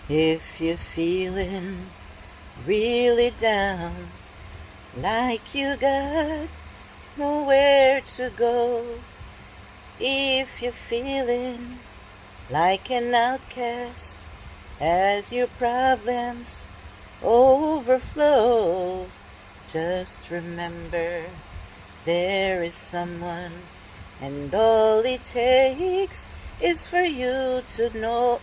If you're feeling really down, like you got nowhere to go, if you're feeling like an outcast as your problems overflow, just remember there is someone, and all it takes is for you to know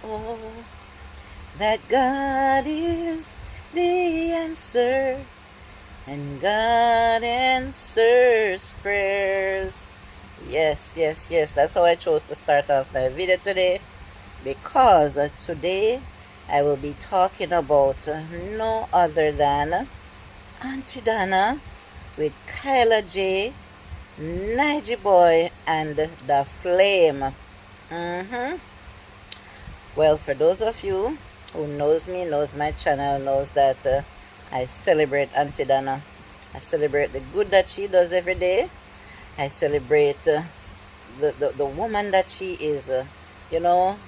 that God is the answer, and God answers prayers. Yes, yes, yes. That's how I chose to start off my video today, because today I will be talking about no other than Aunty Donna with Kaylajay, Nigy Boy, and The Flame. Well, for those of you who knows me, knows my channel, knows that I celebrate Aunty Donna. I celebrate the good that she does every day. I celebrate the woman that she is.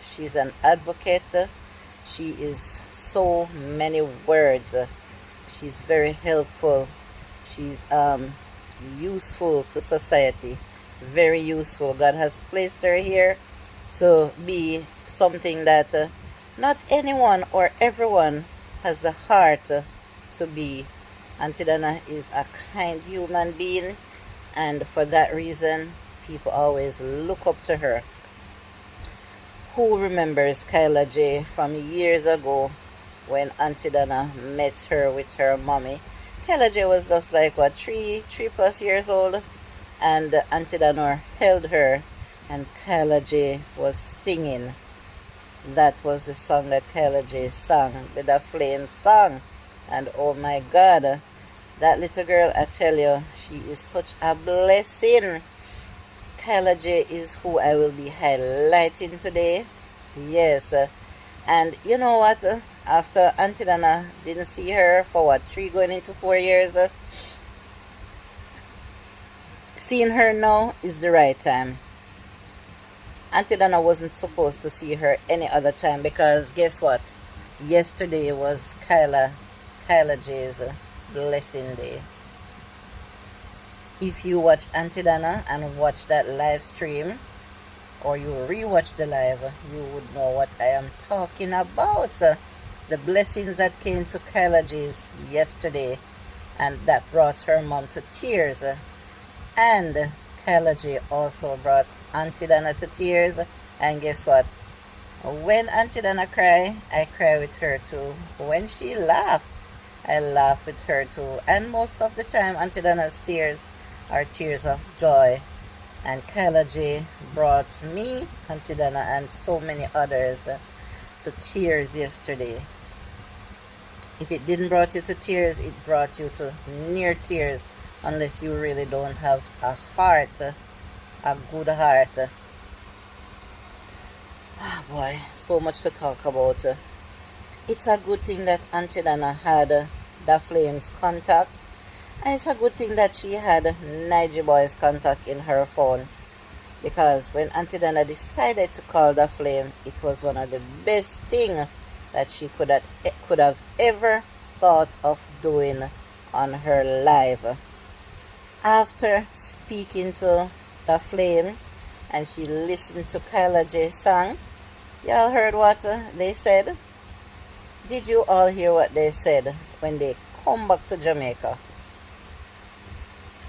She's an advocate. She is so many words. She's very helpful. She's useful to society. Very useful. God has placed her here to be something that not anyone or everyone has the heart to be. Aunty Donna is a kind human being, and for that reason, people always look up to her. Who remembers Kaylajay from years ago when Aunty Donna met her with her mommy? Kaylajay was just like what, three plus years old, and Aunty Donna held her, and Kaylajay was singing. That was the song that Kaylajay sang, the Flame song. And oh my God, that little girl, I tell you, she is such a blessing. Kaylajay is who I will be highlighting today. Yes, and you know what? After Aunty Donna didn't see her for what, 3 going into 4 years, seeing her now is the right time. Aunty Donna wasn't supposed to see her any other time, because guess what? Yesterday was Kaylajay's blessing day. If you watched Aunty Donna and watched that live stream, or you rewatch the live, you would know what I am talking about. The blessings that came to Kaylajay's yesterday, and that brought her mom to tears. And Kaylajay also brought Aunty Donna to tears. And guess what? When Aunty Donna cry, I cry with her too. When she laughs, I laugh with her too. And most of the time, Aunty Donna's tears are tears of joy. And Kaylajay brought me, Aunty Donna, and so many others to tears yesterday. If it didn't brought you to tears, it brought you to near tears, unless you really don't have a heart, a good heart. Oh boy, so much to talk about. It's a good thing that Aunty Donna had the Flame's contact, and it's a good thing that she had Nigy Boy's contact in her phone, because when Aunty Donna decided to call the Flame, it was one of the best things that she could have ever thought of doing on her live. After speaking to the Flame, and she listened to Kaylajay's song, y'all heard what they said? Did you all hear what they said when they come back to Jamaica?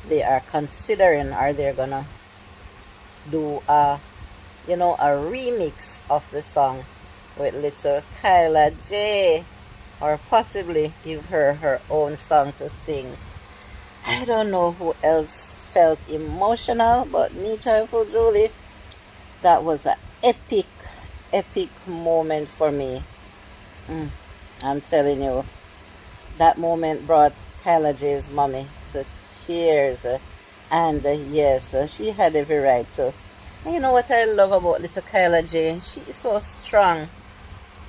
They are considering, are they gonna do a remix of the song with little Kaylajay, or possibly give her her own song to sing. I don't know who else felt emotional, but me, Joyful Julie, that was an epic moment for me. I'm telling you, that moment brought Kaylajay's mommy to tears. And yes, she had every right to. And you know what I love about little Kaylajay? She is so strong.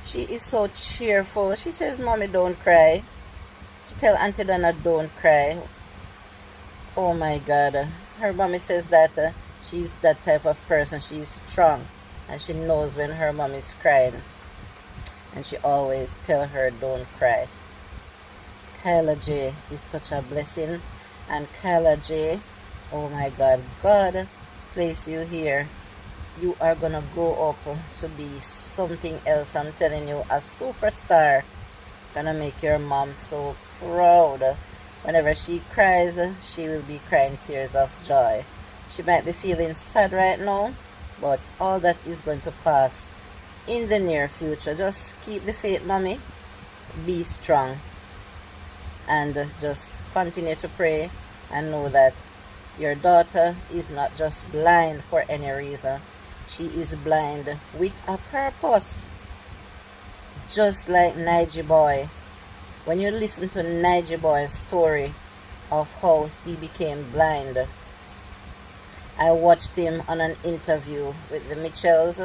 She is so cheerful. She says, "Mommy, don't cry." She tell Aunty Donna, "Don't cry." Oh my God. Her mommy says that she's that type of person. She's strong, and she knows when her mom is crying. and she always tell her don't cry. Kaylajay is such a blessing, and Kaylajay, oh my God, God place you here. You are gonna grow up to be something else. I'm telling you, a superstar. Gonna make your mom so proud. Whenever she cries, she will be crying tears of joy. She might be feeling sad right now, but all that is going to pass in the near future. Just keep the faith, mommy. Be strong, and just continue to pray and know that your daughter is not just blind for any reason. She is blind with a purpose. Just like Nigy Boy. When you listen to Nigy Boy's story of how he became blind, I watched him on an interview with the Mitchells.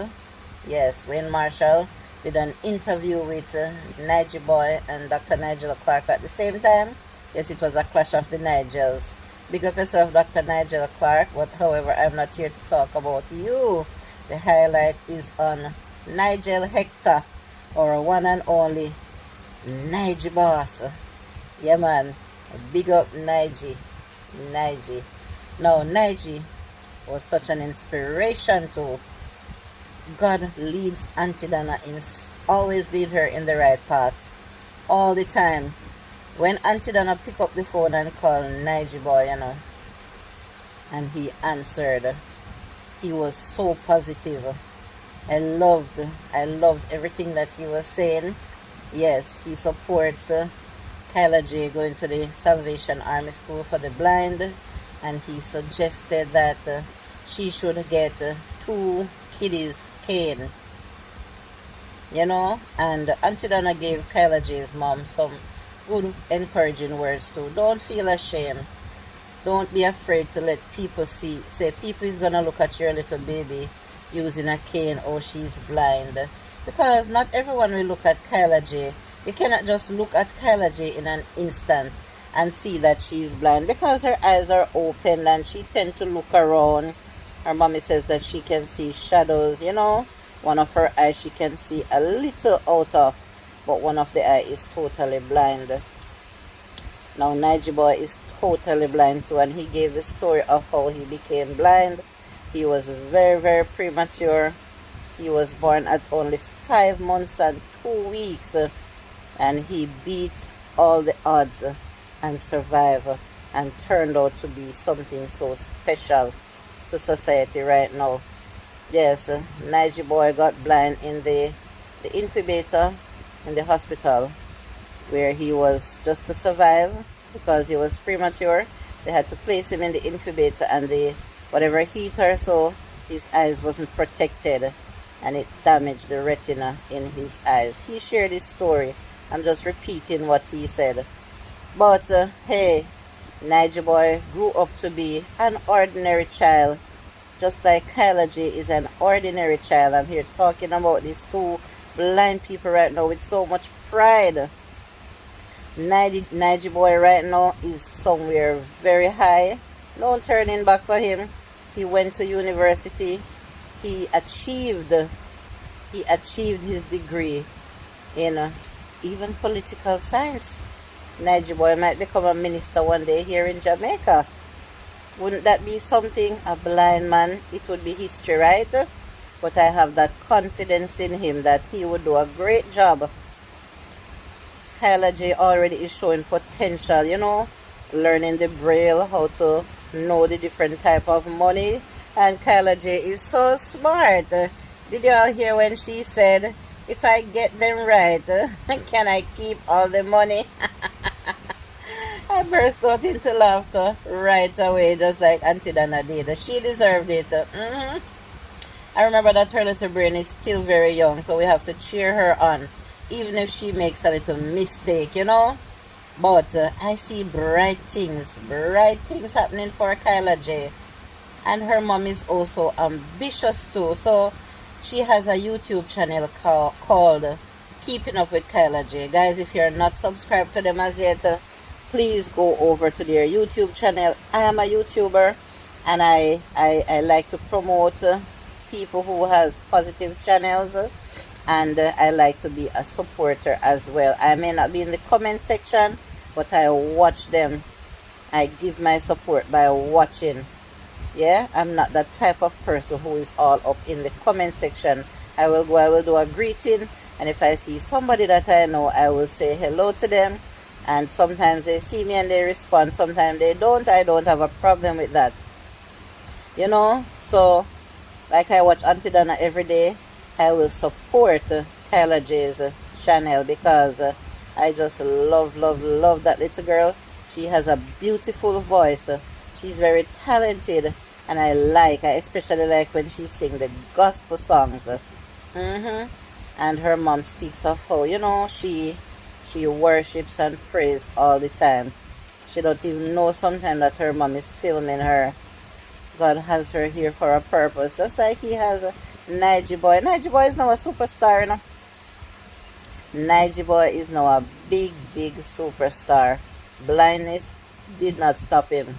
Yes, Wayne Marshall did an interview with Nigy Boy and Dr. Nigel Clark at the same time. Yes, it was a clash of the Nigels. Big up yourself, Dr. Nigel Clark, but however, I'm not here to talk about you. The highlight is on Nigel Hector, or one and only Nigy Boss. Yeah, man. Big up Nigy. Nigy. Now, Nigy was such an inspiration to. God leads Aunty Donna always lead her in the right path. All the time. When Aunty Donna pick up the phone and call Nigy Boy, and he answered, he was so positive. I loved everything that he was saying. Yes, he supports Kaylajay going to the Salvation Army School for the Blind, and he suggested that she should get 2 kiddies cane. And Aunty Donna gave Kaylajay's mom some good encouraging words too. Don't feel ashamed. Don't be afraid to let people say people is gonna look at your little baby using a cane, oh she's blind. Because not everyone will look at Kaylajay. You cannot just look at Kaylajay in an instant and see that she's blind, because her eyes are open and she tend to look around. Her mommy says that she can see shadows, One of her eyes she can see a little out of, but one of the eye is totally blind. Now Nigy Boy is totally blind too, and he gave the story of how he became blind. He was very, very premature. He was born at only 5 months and 2 weeks, and he beat all the odds and survived, and turned out to be something so special to society right now. Yes, Nigy Boy got blind in the incubator in the hospital, where he was just to survive because he was premature. They had to place him in the incubator, and the whatever heat or so, his eyes wasn't protected, and it damaged the retina in his eyes. He shared his story. I'm just repeating what he said. But hey, Nigy Boy grew up to be an ordinary child, just like Kaylajay is an ordinary child. I'm here talking about these 2 blind people right now with so much pride. Nigy Boy right now is somewhere very high. No turning back for him. He went to university. He achieved his degree in even political science. Nigy Boy might become a minister one day here in Jamaica. Wouldn't that be something? A blind man, it would be history, right? But I have that confidence in him that he would do a great job. Kaylajay already is showing potential, learning the braille, how to know the different type of money. And Kaylajay is so smart. Did you all hear when she said, if I get them right, can I keep all the money? I burst out into laughter right away, just like Aunty Donna did. She deserved it. I remember that her little brain is still very young, so we have to cheer her on, even if she makes a little mistake, But I see bright things happening for Kaylajay. And her mom is also ambitious too. So she has a YouTube channel called Keeping Up with Kaylajay. Guys, if you're not subscribed to them as yet, please go over to their YouTube channel. I am a YouTuber, and I like to promote people who has positive channels, and I like to be a supporter as well. I may not be in the comment section, but I watch them. I give my support by watching. Yeah, I'm not that type of person who is all up in the comment section. I will go, I will do a greeting, and if I see somebody that I know, I will say hello to them. And sometimes they see me and they respond, sometimes they don't. I don't have a problem with that. So like I watch Aunty Donna every day, I will support Kaylajay's channel because I just love, love, love that little girl. She has a beautiful voice. She's very talented, and I especially like when she sings the gospel songs. And her mom speaks of how, she worships and prays all the time. She don't even know sometimes that her mom is filming her. God has her here for a purpose, just like He has Nigy Boy. Nigy Boy is now a superstar. Nigy Boy is now a big, big superstar. Blindness did not stop him.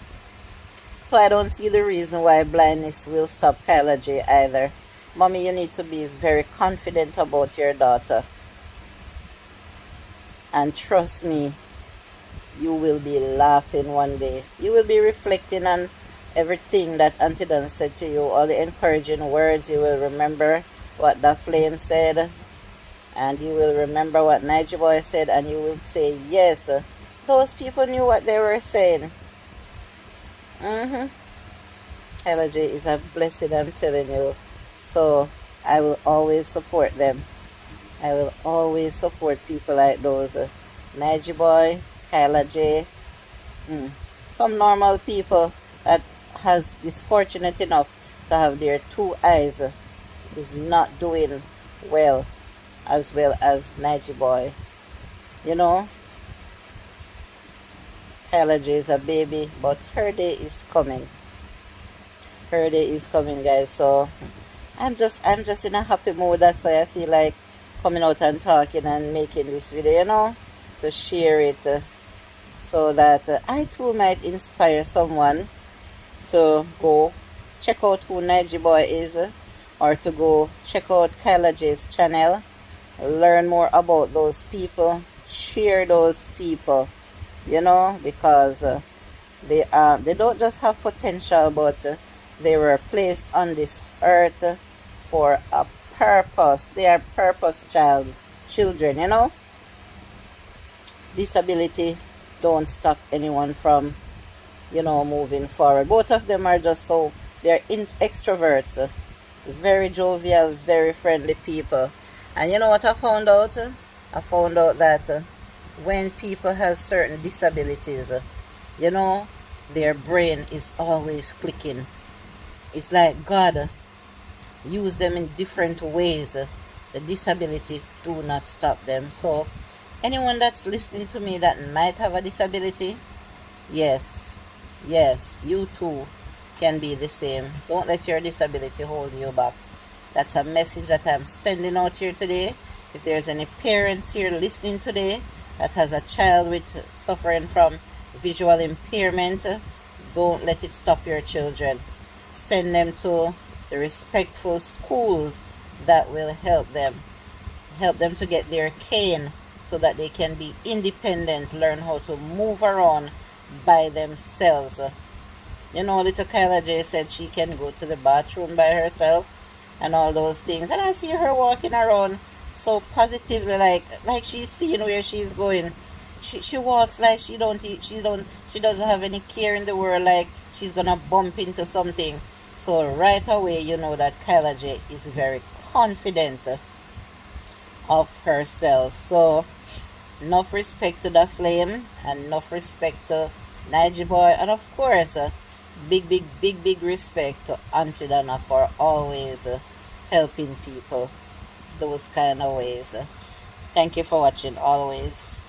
So I don't see the reason why blindness will stop Kaylajay either. Mommy, you need to be very confident about your daughter. And trust me, you will be laughing one day. You will be reflecting on everything that Aunty Donna said to you, all the encouraging words. You will remember what the flame said, and you will remember what Nigy Boy said, and you will say, yes, those people knew what they were saying. Kaylajay is a blessing, I'm telling you. So I will always support them. I will always support people like those. Nigy Boy, Kaylajay, some normal people that is fortunate enough to have their two eyes is not doing well as Nigy Boy. Kaylajay is a baby, but her day is coming. Her day is coming, guys. So I'm just in a happy mood. That's why I feel like coming out and talking and making this video, to share it, so that I too might inspire someone to go check out who Nigy Boy is, or to go check out Kaylajay's channel, learn more about those people, cheer those people, because they don't just have potential, but they were placed on this earth for a purpose. They are purpose children. Disability don't stop anyone from moving forward. Both of them are just they're extroverts, very jovial, very friendly people. And you know what I found out? I found out that when people have certain disabilities, their brain is always clicking. It's like God use them in different ways. The disability do not stop them. So anyone that's listening to me that might have a disability, yes, you too can be the same. Don't let your disability hold you back. That's a message that I'm sending out here today. If there's any parents here listening today that has a child with suffering from visual impairment, don't let it stop your children. Send them to the respectful schools that will help them to get their cane so that they can be independent, learn how to move around by themselves. Little Kaylajay said she can go to the bathroom by herself and all those things, and I see her walking around so positively, like she's seeing where she's going. She walks like she doesn't have any care in the world, like she's gonna bump into something. So right away you know that Kaylajay is very confident of herself. So enough respect to the flame, and enough respect to Nigy Boy, and of course big respect to Aunty Donna for always helping people those kind of ways. Thank you for watching always.